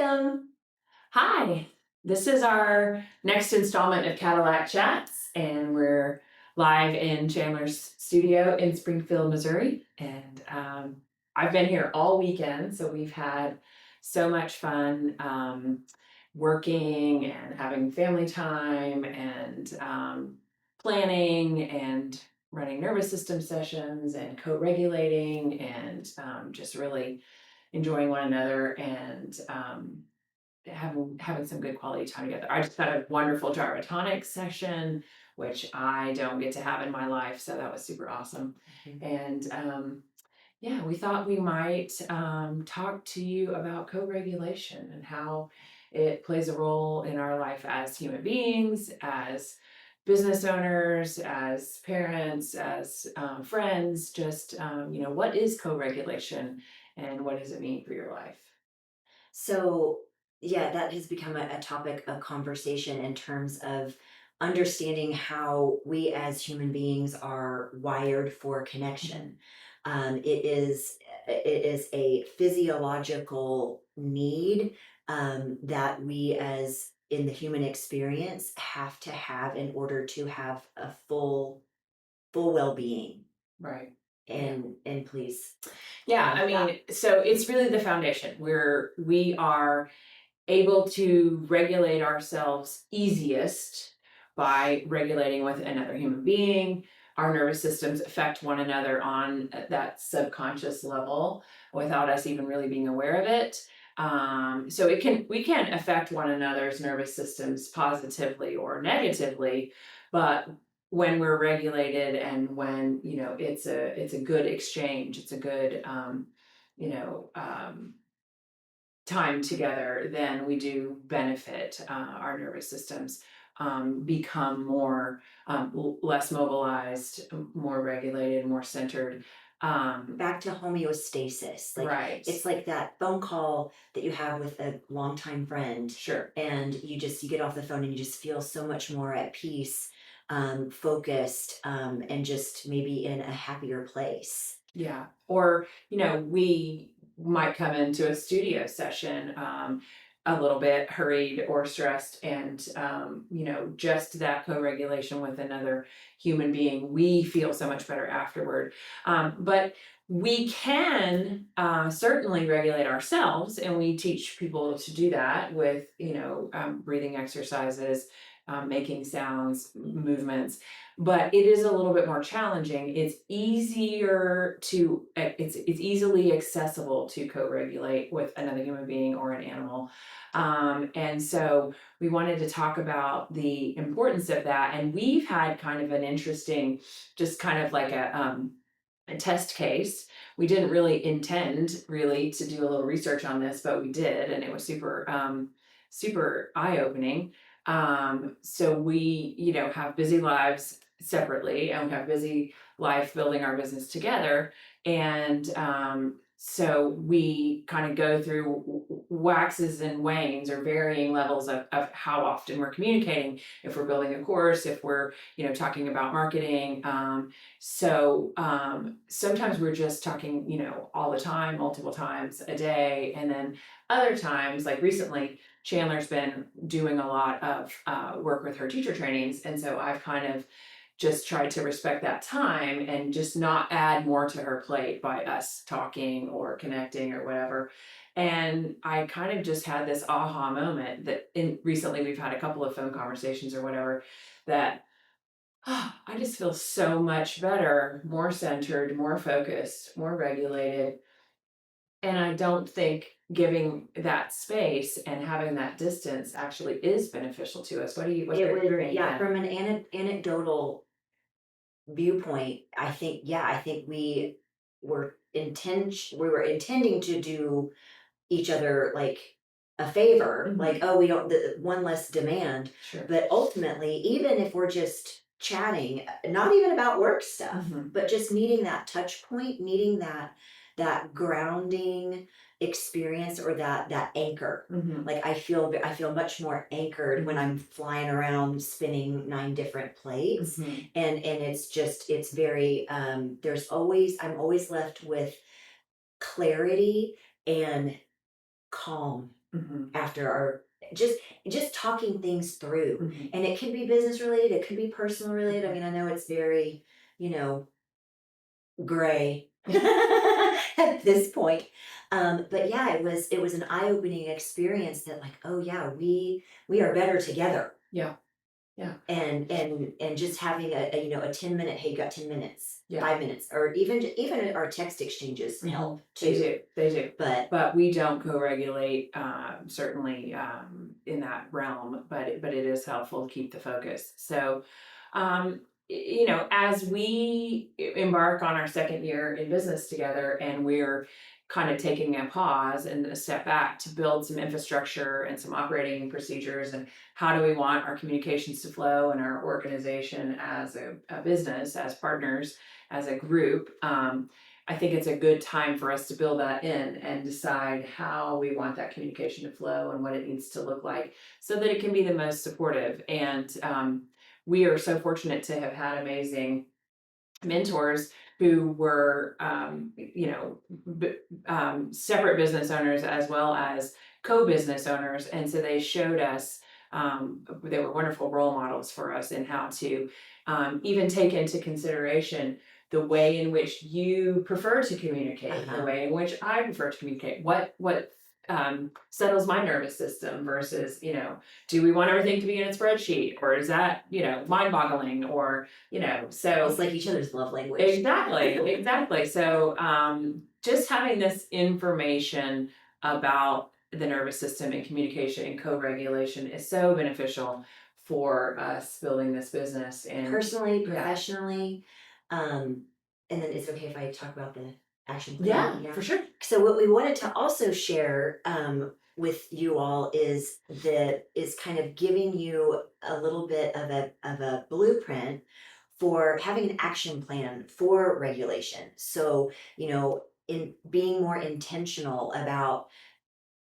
Welcome. Hi, this is our next installment of Cadillac Chats, and we're live in Chandler's studio in Springfield, Missouri. And I've been here all weekend, so we've had so much fun working and having family time and planning and running nervous system sessions and co-regulating and just really enjoying one another and having some good quality time together. I just had a wonderful gyrotonic session, which I don't get to have in my life, so that was super awesome. And yeah, we thought we might talk to you about co-regulation and how it plays a role in our life as human beings, as business owners, as parents, as friends. Just what is co-regulation and what does it mean for your life? So, yeah, that has become a topic of conversation in terms of understanding how we as human beings are wired for connection. It is a physiological need that we as in the human experience have to have in order to have a full well-being. Right. Yeah. And please. Yeah, I Yeah. mean, so it's really the foundation where we are able to regulate ourselves easiest by regulating with another human being. Our nervous systems affect one another on that subconscious level without us even really being aware of it. So we can affect one another's nervous systems positively or negatively, but when we're regulated and when it's a good exchange, it's a good you know um, time together, then we do benefit. Our nervous systems become more less mobilized, more regulated, more centered. Back to homeostasis. Like Right. it's like that phone call that you have with a longtime friend, Sure. and you get off the phone and you just feel so much more at peace, focused, and just maybe in a happier place. Yeah. Or, we might come into a studio session a little bit hurried or stressed, and, just that co regulation with another human being, we feel so much better afterward. But we can certainly regulate ourselves, and we teach people to do that with, breathing exercises, making sounds, movements, but it is a little bit more challenging. It's easily accessible to co-regulate with another human being or an animal. And so we wanted to talk about the importance of that. And we've had kind of an interesting, just kind of like a test case. We didn't really intend really to do a little research on this, but we did, and it was super eye-opening. So we, have busy lives separately, and we have busy life building our business together. And so we kind of go through waxes and wanes or varying levels of how often we're communicating, if we're building a course, if we're, talking about marketing. Sometimes we're just talking, all the time, multiple times a day. And then other times, like recently, Chandler's been doing a lot of work with her teacher trainings. And so I've kind of just tried to respect that time and just not add more to her plate by us talking or connecting or whatever. And I kind of just had this aha moment that recently we've had a couple of phone conversations or whatever that I just feel so much better, more centered, more focused, more regulated. And I don't think giving that space and having that distance actually is beneficial to us. What's It your would, experience yeah, been? from an anecdotal viewpoint, I think we were intending to do each other like a favor, like, Mhm. oh, we don't one less demand. Sure. But ultimately, even if we're just chatting, not even about work stuff, Mhm. but just needing that touch point, needing that grounding experience, or that anchor. Mhm. Like I feel much more anchored when I'm Mhm. flying around spinning 9 different plates. Mhm. And it's very, I'm always left with clarity and calm. Mhm. after our just talking things through. Mhm. And it could be business related, it could be personal related. I mean, I know it's very, you know, gray at this point. But yeah, it was an eye-opening experience that like, oh yeah, we are better together. Yeah. Yeah. And just having a 10-minute, hey, you got 10 minutes, Yeah. 5 minutes, or even our text exchanges help They too. do, they do. But But we don't co-regulate, certainly, in that realm, but it is helpful to keep the focus. So, as we embark on our second year in business together and we're kind of taking a pause and a step back to build some infrastructure and some operating procedures and how do we want our communications to flow and our organization as a business, as partners, as a group, I think it's a good time for us to build that in and decide how we want that communication to flow and what it needs to look like so that it can be the most supportive. And we are so fortunate to have had amazing mentors who were, separate business owners as well as co-business owners, and so they showed us. They were wonderful role models for us in how to even take into consideration the way in which you prefer to communicate, the uh-huh. way in which I prefer to communicate, what settles my nervous system versus, do we want everything to be in a spreadsheet or is that, mind boggling or, Well, so it's like each other's love language. exactly, exactly. So just having this information about the nervous system and communication and co-regulation is so beneficial for us building this business and Personally, yeah. professionally, um, and then it's okay if I talk about the action plan. Yeah, Yeah. for sure. So what we wanted to also share with you all is kind of giving you a little bit of a blueprint for having an action plan for regulation. So, in being more intentional about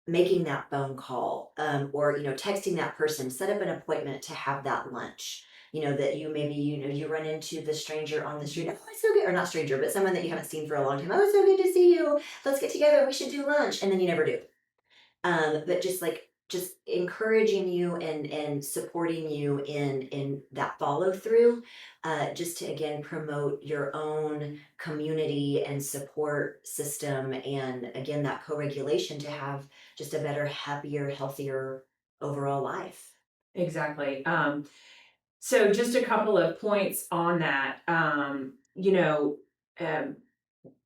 making that phone call, or texting that person, set up an appointment to have that lunch, that you maybe you run into the stranger on the street, oh it's so good, or not stranger but someone that you haven't seen for a long time, oh it's so good to see you, let's get together, we should do lunch, and then you never do. But just encouraging you and supporting you in that follow through, just to again promote your own community and support system, and again that co-regulation to have just a better, happier, healthier overall life. Exactly. So just a couple of points on that. Um,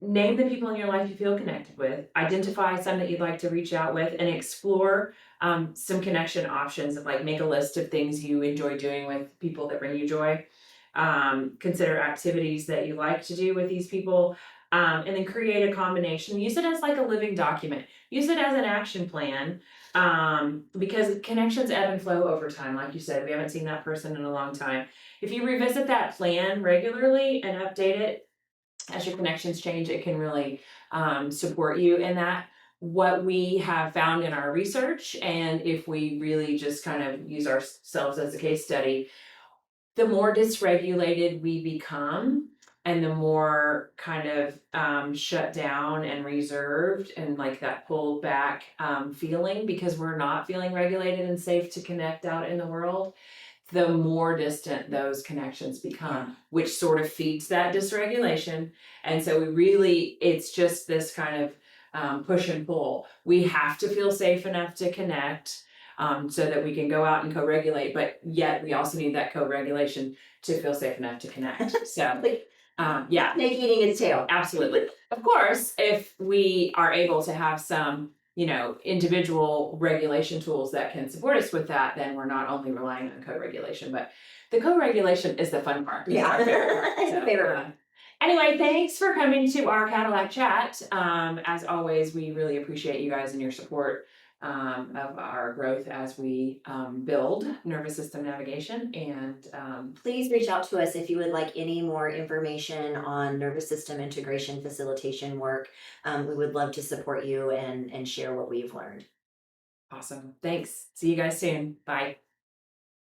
name the people in your life you feel connected with, identify some that you'd like to reach out with, and explore some connection options. Like make a list of things you enjoy doing with people that bring you joy. Consider activities that you like to do with these people. And then create a combination. Use it as like a living document. Use it as an action plan, because connections ebb and flow over time. Like you said, we haven't seen that person in a long time. If you revisit that plan regularly and update it as your connections change, it can really support you in that. What we have found in our research, and if we really just kind of use ourselves as a case study, the more dysregulated we become and the more kind of shut down and reserved and like that pulled back feeling because we're not feeling regulated and safe to connect out in the world, the more distant those connections become, which sort of feeds that dysregulation. And so it's just this kind of push and pull. We have to feel safe enough to connect, so that we can go out and co-regulate, but yet we also need that co-regulation to feel safe enough to connect. So, Like yeah, snake eating its tail. absolutely. Of course, if we are able to have some, individual regulation tools that can support us with that, then we're not only relying on co-regulation, but the co-regulation is the fun part. It's Yeah. our favorite part. It's So, favorite part. Anyway, thanks for coming to our Cadillac chat. As always, we really appreciate you guys and your support of our growth as we build nervous system navigation. And Please reach out to us if you would like any more information on nervous system integration facilitation work. We would love to support you and share what we've learned. awesome. Thanks. See you guys soon. Bye.